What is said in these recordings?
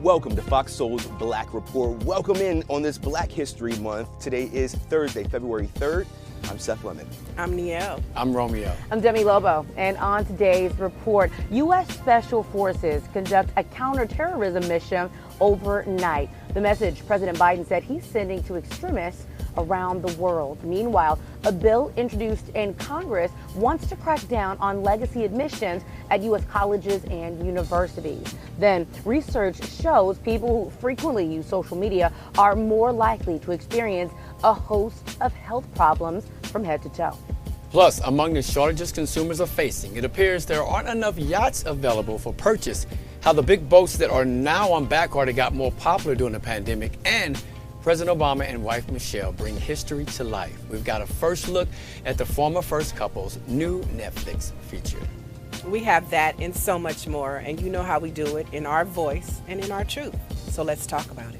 Welcome to Fox Soul's Black Report. Welcome in on this Black History Month. Today is Thursday, February 3rd. I'm Seth Lemon. I'm Nielle. I'm Romeo. I'm Demi Lobo. And on today's report, U.S. Special Forces conduct a counterterrorism mission overnight. The message President Biden said he's sending to extremists around the world. Meanwhile, a bill introduced in Congress wants to crack down on legacy admissions at U.S. colleges and universities. Then, research shows people who frequently use social media are more likely to experience a host of health problems from head to toe. Plus, among the shortages consumers are facing, it appears there aren't enough yachts available for purchase, how the big boats that are now on backorder got more popular during the pandemic, and President Obama and wife Michelle bring history to life. We've got a first look at the former first couple's new Netflix feature. We have that and so much more, and you know how we do it, in our voice and in our truth. So let's talk about it.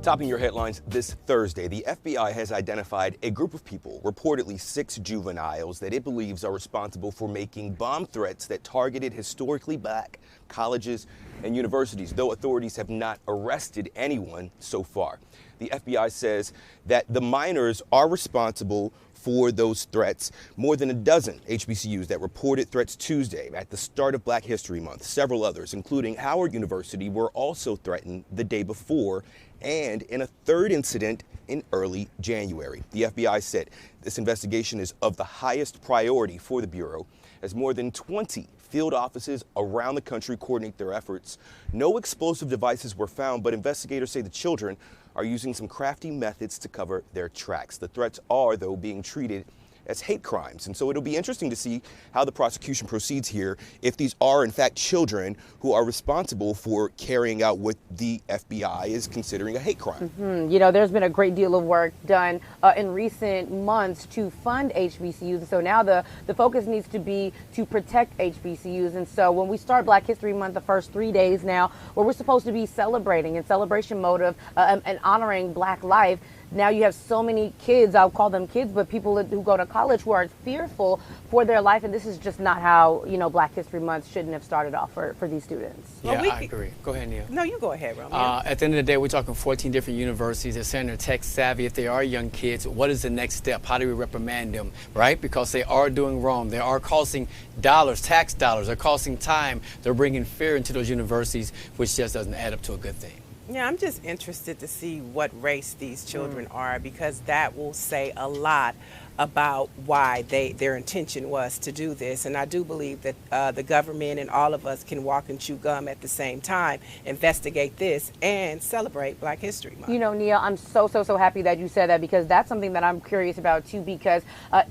Topping your headlines this Thursday, the FBI has identified a group of people, reportedly 6 juveniles, that it believes are responsible for making bomb threats that targeted historically black colleges and universities, though authorities have not arrested anyone so far. The FBI says that the minors are responsible for those threats. More than a dozen HBCUs that reported threats Tuesday at the start of Black History Month. Several others, including Howard University, were also threatened the day before and in a third incident in early January. The FBI said this investigation is of the highest priority for the Bureau, as more than 20 field offices around the country coordinate their efforts. No explosive devices were found, but investigators say the children are using some crafty methods to cover their tracks. The threats are, though, being treated as hate crimes. And so it'll be interesting to see how the prosecution proceeds here if these are, in fact, children who are responsible for carrying out what the FBI is considering a hate crime. You know, there's been a great deal of work done in recent months to fund HBCUs. And so now the focus needs to be to protect HBCUs. And so when we start Black History Month, the first 3 days now, where we're supposed to be celebrating in celebration mode of and honoring Black life, now you have so many kids, I'll call them kids, but people who go to college who are fearful for their life. And this is just not how, you know, Black History Month shouldn't have started off for these students. Yeah, I agree. Go ahead, Neil. No, you go ahead, Romeo. At the end of the day, we're talking 14 different universities. They're saying they're tech savvy. If they are young kids, what is the next step? How do we reprimand them, right? Because they are doing wrong. They are costing dollars, tax dollars. They're costing time. They're bringing fear into those universities, which just doesn't add up to a good thing. Yeah, I'm just interested to see what race these children are, because that will say a lot about why their intention was to do this. And I do believe that the government and all of us can walk and chew gum at the same time, investigate this, and celebrate Black History Month. You know, Nia, I'm so happy that you said that, because that's something that I'm curious about too, because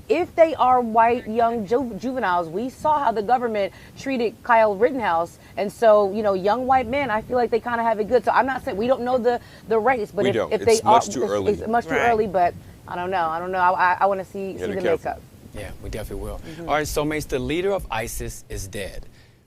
if they are white young juveniles, we saw how the government treated Kyle Rittenhouse. And so, you know, young white men, I feel like they kind of have it good. So I'm not saying we don't know the race, but if they are, much too early. It's much too early, but I don't know. I want to see the makeup. Yeah, we definitely will. All right, so mates, the leader of ISIS is dead.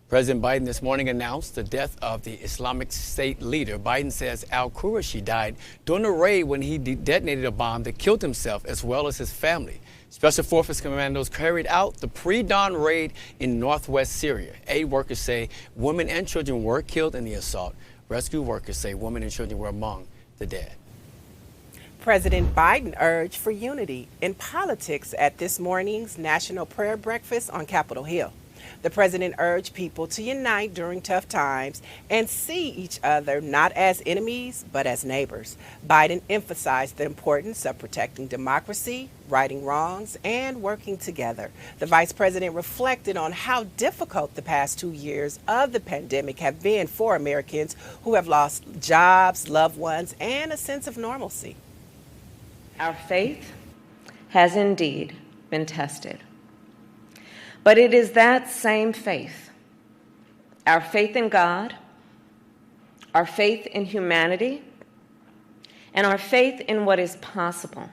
President Biden this morning announced the death of the Islamic State leader. Biden says al-Qurayshi died during a raid when he detonated a bomb that killed himself as well as his family. Special Forces commandos carried out the pre-dawn raid in northwest Syria. Aid workers say women and children were killed in the assault. Rescue workers say women and children were among the dead. President Biden urged for unity in politics at this morning's National Prayer Breakfast on Capitol Hill. The president urged people to unite during tough times and see each other not as enemies, but as neighbors. Biden emphasized the importance of protecting democracy, righting wrongs, and working together. The vice president reflected on how difficult the past 2 years of the pandemic have been for Americans who have lost jobs, loved ones, and a sense of normalcy. Our faith has indeed been tested. But it is that same faith, our faith in God, our faith in humanity, and our faith in what is possible.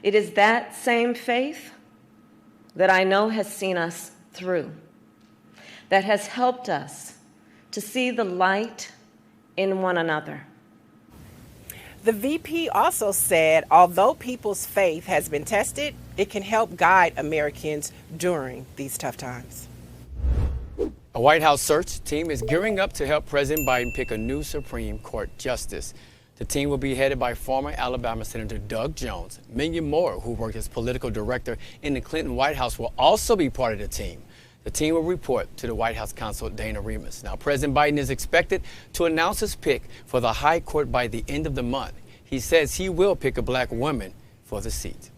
It is that same faith that I know has seen us through, that has helped us to see the light in one another. The VP also said although people's faith has been tested, it can help guide Americans during these tough times. A White House search team is gearing up to help President Biden pick a new Supreme Court justice. The team will be headed by former Alabama Senator Doug Jones. Minion Moore, who worked as political director in the Clinton White House, will also be part of the team. The team will report to the White House counsel Dana Remus. Now, President Biden is expected to announce his pick for the High Court by the end of the month. He says he will pick a black woman for the seat.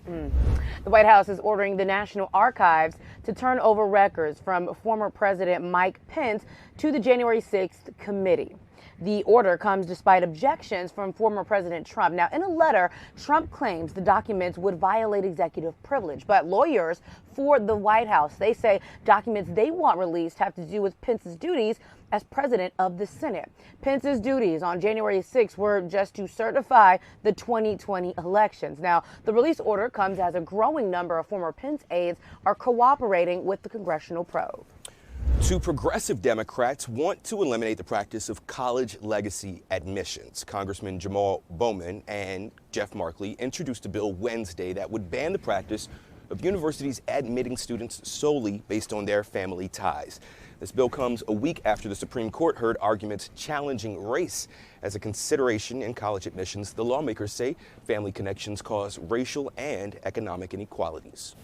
The White House is ordering the National Archives to turn over records from former President Mike Pence to the January 6th committee. The order comes despite objections from former President Trump. Now, in a letter, Trump claims the documents would violate executive privilege. But lawyers for the White House, they say documents they want released have to do with Pence's duties as president of the Senate. Pence's duties on January 6th were just to certify the 2020 elections. Now, the release order comes as a growing number of former Pence aides are cooperating with the congressional probe. Two progressive Democrats want to eliminate the practice of college legacy admissions. Congressman Jamal Bowman and Jeff Markley introduced a bill Wednesday that would ban the practice of universities admitting students solely based on their family ties. This bill comes a week after the Supreme Court heard arguments challenging race as a consideration in college admissions. The lawmakers say family connections cause racial and economic inequalities.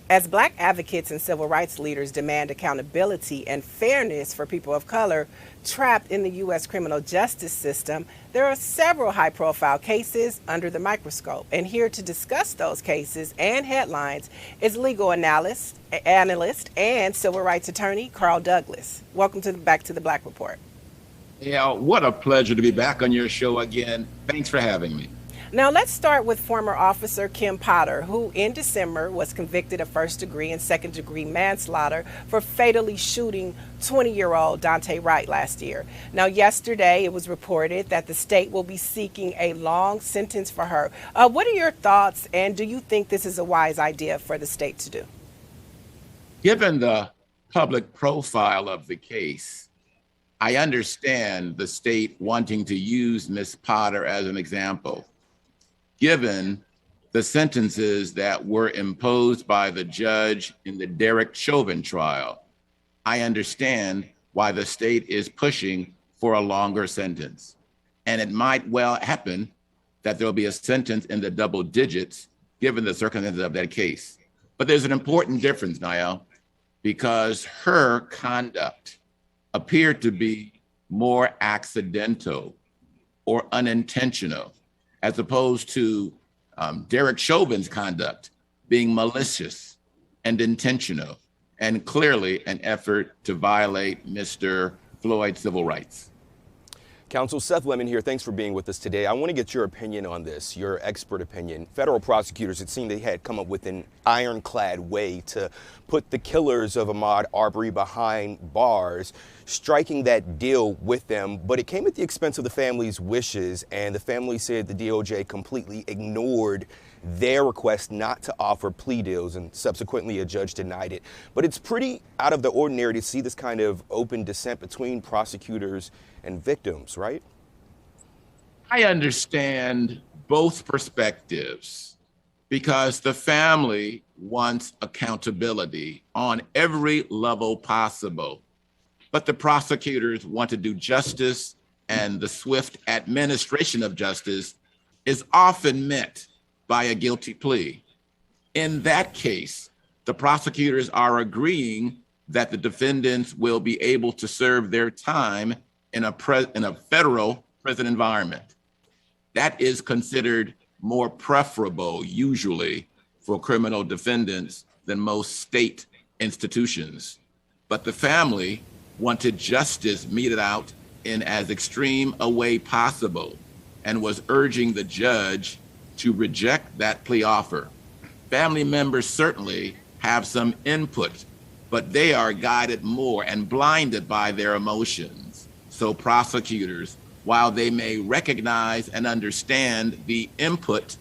As black advocates and civil rights leaders demand accountability and fairness for people of color trapped in the U.S. criminal justice system, there are several high-profile cases under the microscope. And here to discuss those cases and headlines is legal analyst and civil rights attorney Carl Douglas. Welcome back to the Black Report. Yeah, what a pleasure to be back on your show again. Thanks for having me. Now let's start with former officer Kim Potter, who in December was convicted of first-degree and second-degree manslaughter for fatally shooting 20-year-old Dante Wright last year. Now yesterday it was reported that the state will be seeking a long sentence for her. What are your thoughts, and do you think this is a wise idea for the state to do? Given the public profile of the case, I understand the state wanting to use Ms. Potter as an example. Given the sentences that were imposed by the judge in the Derek Chauvin trial, I understand why the state is pushing for a longer sentence. And it might well happen that there'll be a sentence in the double digits given the circumstances of that case. But there's an important difference, Niall, because her conduct appeared to be more accidental or unintentional, as opposed to Derek Chauvin's conduct being malicious and intentional, and clearly an effort to violate Mr. Floyd's civil rights. Counsel Seth Lemon here. Thanks for being with us today. I want to get your opinion on this, your expert opinion. Federal prosecutors, it seemed they had come up with an ironclad way to put the killers of Ahmaud Arbery behind bars, striking that deal with them. But it came at the expense of the family's wishes, and the family said the DOJ completely ignored their request not to offer plea deals, and subsequently a judge denied it. But it's pretty out of the ordinary to see this kind of open dissent between prosecutors and victims, right? I understand both perspectives because the family wants accountability on every level possible. But the prosecutors want to do justice, and the swift administration of justice is often met by a guilty plea. In that case, the prosecutors are agreeing that the defendants will be able to serve their time in a federal prison environment. That is considered more preferable, usually, for criminal defendants than most state institutions. But the family wanted justice meted out in as extreme a way possible and was urging the judge to reject that plea offer. Family members certainly have some input, but they are guided more and blinded by their emotions. So prosecutors, while they may recognize and understand the input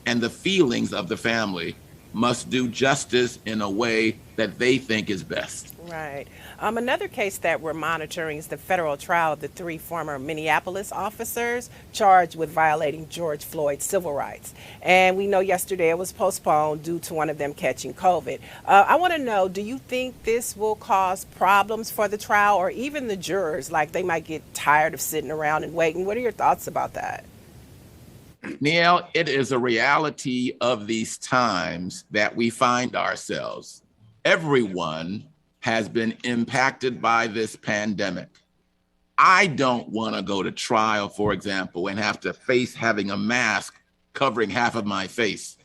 and the feelings of the family, must do justice in a way that they think is best. Right. Another case that we're monitoring is the federal trial of the 3 former Minneapolis officers charged with violating George Floyd's civil rights. And we know yesterday it was postponed due to one of them catching COVID. I want to know, do you think this will cause problems for the trial or even the jurors? Like they might get tired of sitting around and waiting. What are your thoughts about that? Neil, it is a reality of these times that we find ourselves. Everyone has been impacted by this pandemic. I don't want to go to trial, for example, and have to face having a mask covering half of my face,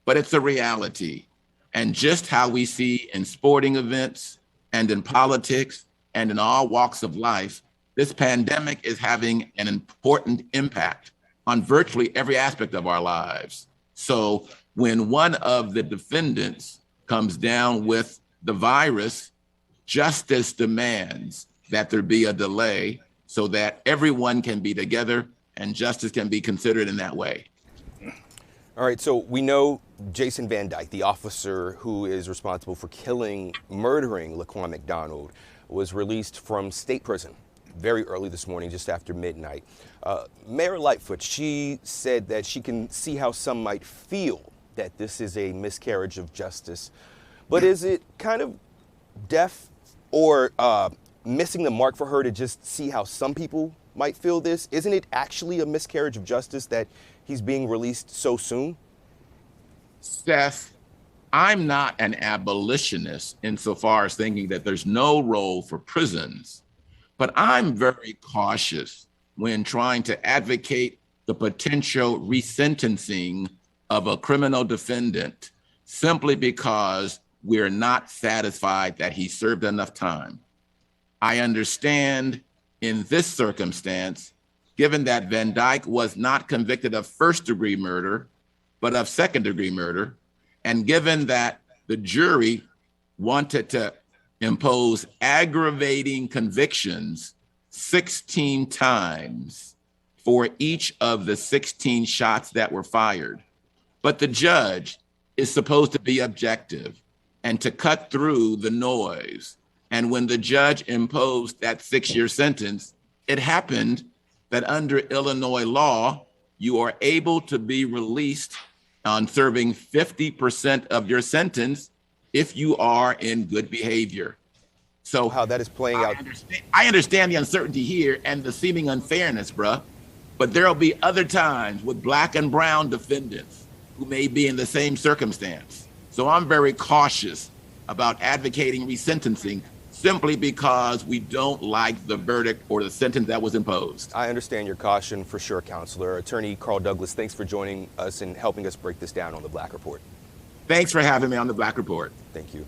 but it's a reality. And just how we see in sporting events and in politics and in all walks of life, this pandemic is having an important impact on virtually every aspect of our lives. So when one of the defendants comes down with the virus, justice demands that there be a delay so that everyone can be together and justice can be considered in that way. All right, so we know Jason Van Dyke, the officer who is responsible for murdering Laquan McDonald, was released from state prison very early this morning, just after midnight. Mayor Lightfoot, she said that she can see how some might feel that this is a miscarriage of justice, but is it kind of deaf or missing the mark for her to just see how some people might feel this? Isn't it actually a miscarriage of justice that he's being released so soon? Seth, I'm not an abolitionist insofar as thinking that there's no role for prisons, but I'm very cautious when trying to advocate the potential resentencing of a criminal defendant simply because we're not satisfied that he served enough time. I understand in this circumstance, given that Van Dyke was not convicted of first-degree murder, but of second-degree murder, and given that the jury wanted to impose aggravating convictions 16 times for each of the 16 shots that were fired. But the judge is supposed to be objective and to cut through the noise. And when the judge imposed that 6-year sentence, it happened that under Illinois law, you are able to be released on serving 50% of your sentence if you are in good behavior. So how that is playing out. I understand the uncertainty here and the seeming unfairness, bruh, but there'll be other times with Black and brown defendants who may be in the same circumstance. So I'm very cautious about advocating resentencing simply because we don't like the verdict or the sentence that was imposed. I understand your caution for sure, Counselor. Attorney Carl Douglas, thanks for joining us and helping us break this down on the Black Report. Thanks for having me on the Black Report. Thank you.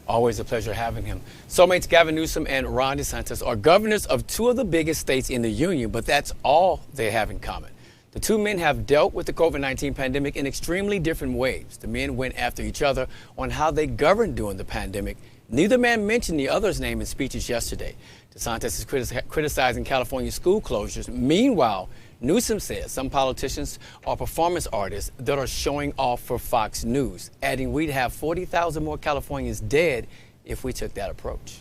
Always a pleasure having him. Soulmates Gavin Newsom and Ron DeSantis are governors of 2 of the biggest states in the union, but that's all they have in common. The 2 men have dealt with the COVID-19 pandemic in extremely different ways. The men went after each other on how they governed during the pandemic. Neither man mentioned the other's name in speeches yesterday. DeSantis is criticizing California school closures. Meanwhile, Newsom says some politicians are performance artists that are showing off for Fox News, adding we'd have 40,000 more Californians dead if we took that approach.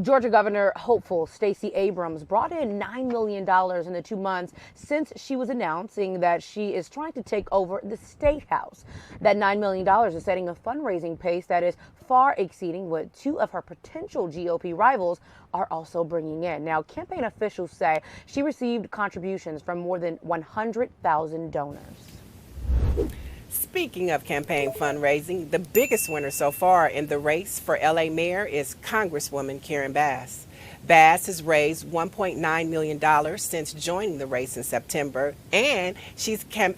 Georgia Governor hopeful Stacey Abrams brought in $9 million in the 2 months since she was announcing that she is trying to take over the State House. That $9 million is setting a fundraising pace that is far exceeding what 2 of her potential GOP rivals are also bringing in. Now, campaign officials say she received contributions from more than 100,000 donors. Speaking of campaign fundraising, the biggest winner so far in the race for LA mayor is Congresswoman Karen Bass. Bass has raised $1.9 million since joining the race in September, and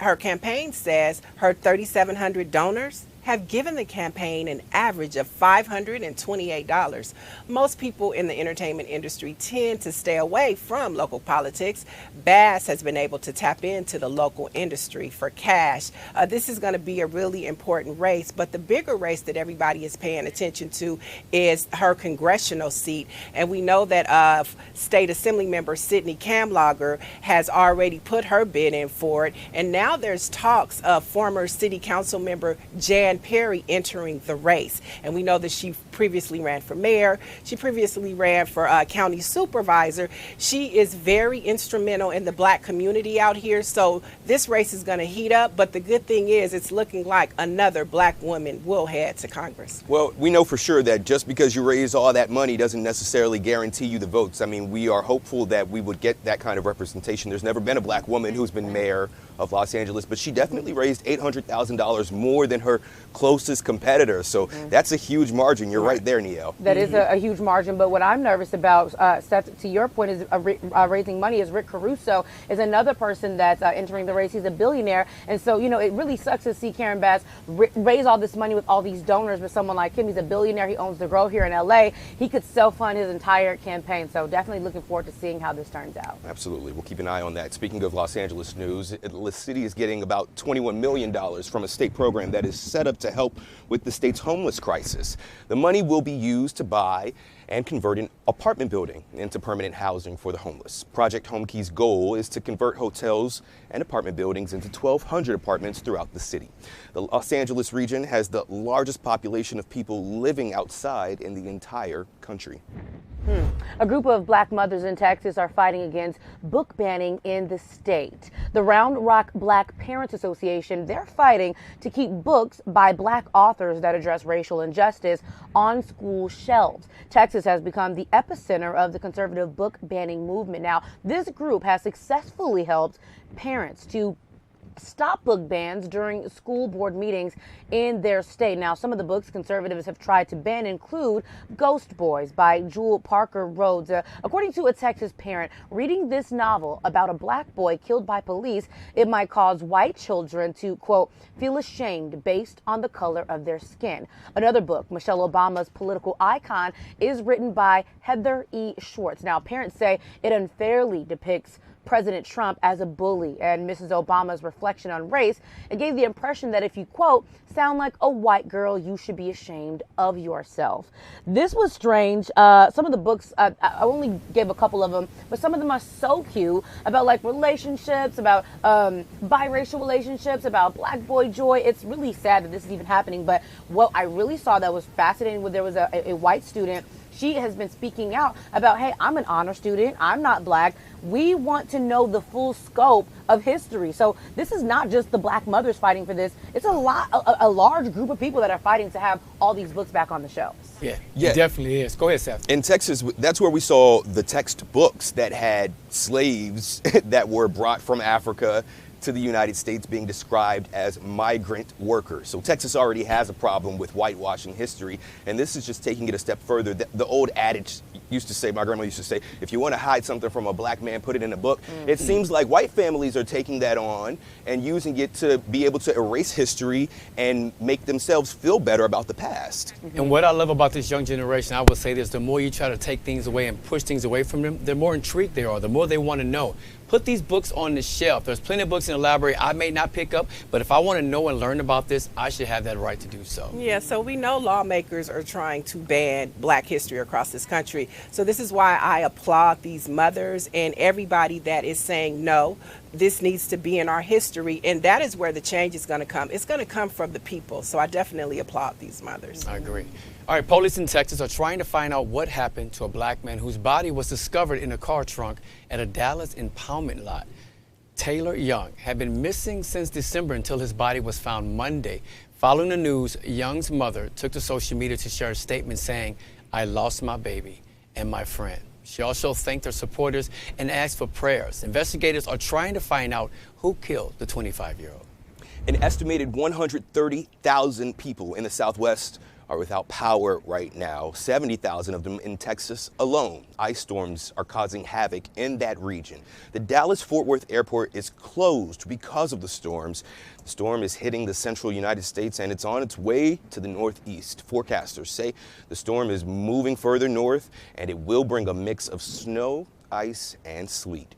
her campaign says her 3,700 donors have given the campaign an average of $528. Most people in the entertainment industry tend to stay away from local politics. Bass has been able to tap into the local industry for cash. This is going to be a really important race, but the bigger race that everybody is paying attention to is her congressional seat. And we know that State Assembly member Sidney Kamlager has already put her bid in for it. And now there's talks of former City Council member Jan Perry entering the race. And we know that she previously ran for mayor. She previously ran for county supervisor. She is very instrumental in the black community out here. So this race is going to heat up. But the good thing is it's looking like another black woman will head to Congress. Well, we know for sure that just because you raise all that money doesn't necessarily guarantee you the votes. I mean, we are hopeful that we would get that kind of representation. There's never been a black woman who's been mayor of Los Angeles, but she definitely raised $800,000 more than her closest competitor. So that's a huge margin. You're right there, Niel. That is a huge margin. But what I'm nervous about, Seth, to your point, is raising money. Is Rick Caruso is another person that's entering the race. He's a billionaire. And so, you know, it really sucks to see Karen Bass raise all this money with all these donors. But someone like him, he's a billionaire. He owns the Grove here in L.A. He could self-fund his entire campaign. So definitely looking forward to seeing how this turns out. Absolutely. We'll keep an eye on that. Speaking of Los Angeles news, the city is getting about $21 million from a state program that is set up to help with the state's homeless crisis. The money will be used to buy and convert an apartment building into permanent housing for the homeless. Project Homekey's goal is to convert hotels and apartment buildings into 1,200 apartments throughout the city. The Los Angeles region has the largest population of people living outside in the entire country. A group of black mothers in Texas are fighting against book banning in the state. The Round Rock Black Parents Association, they're fighting to keep books by black authors that address racial injustice on school shelves. Texas has become the epicenter of the conservative book banning movement. Now, this group has successfully helped parents to stop book bans during school board meetings in their state. Now, some of the books conservatives have tried to ban include Ghost Boys by Jewel Parker Rhodes. According to a Texas parent, reading this novel about a black boy killed by police, it might cause white children to, quote, feel ashamed based on the color of their skin. Another book, Michelle Obama's Political Icon, is written by Heather E. Schwartz. Now, parents say it unfairly depicts President Trump as a bully, and Mrs. Obama's reflection on race. It gave the impression that if you, quote, sound like a white girl, you should be ashamed of yourself. This was strange. Some of the books, I only gave a couple of them, but some of them are so cute about like relationships, about biracial relationships, about black boy joy. It's really sad that this is even happening. But what I really saw that was fascinating was there was a white student. She has been speaking out about, hey, I'm an honor student. I'm not black. We want to know the full scope of history. So this is not just the black mothers fighting for this. It's a large group of people that are fighting to have all these books back on the shelves. Yeah, it definitely is. Go ahead, Seth. In Texas, that's where we saw the textbooks that had slaves that were brought from Africa to the United States being described as migrant workers. So Texas already has a problem with whitewashing history, and this is just taking it a step further. The old adage used to say, my grandma used to say, if you want to hide something from a black man, put it in a book. It seems like white families are taking that on and using it to be able to erase history and make themselves feel better about the past. And what I love about this young generation, I would say this, the more you try to take things away and push things away from them, the more intrigued they are, the more they want to know. Put these books on the shelf. There's plenty of books in the library I may not pick up, but if I want to know and learn about this, I should have that right to do so. Yeah, so we know lawmakers are trying to ban black history across this country. So this is why I applaud these mothers and everybody that is saying, no, this needs to be in our history. And that is where the change is going to come. It's going to come from the people. So I definitely applaud these mothers. I agree. All right, police in Texas are trying to find out what happened to a black man whose body was discovered in a car trunk at a Dallas impoundment lot. Taylor Young had been missing since December until his body was found Monday. Following the news, Young's mother took to social media to share a statement saying, "I lost my baby and my friend." She also thanked her supporters and asked for prayers. Investigators are trying to find out who killed the 25-year-old. An estimated 130,000 people in the Southwest are without power right now, 70,000 of them in Texas alone. Ice storms are causing havoc in that region. The Dallas-Fort Worth airport is closed because of the storms. The storm is hitting the central United States and it's on its way to the northeast. Forecasters say the storm is moving further north and it will bring a mix of snow, ice, and sleet.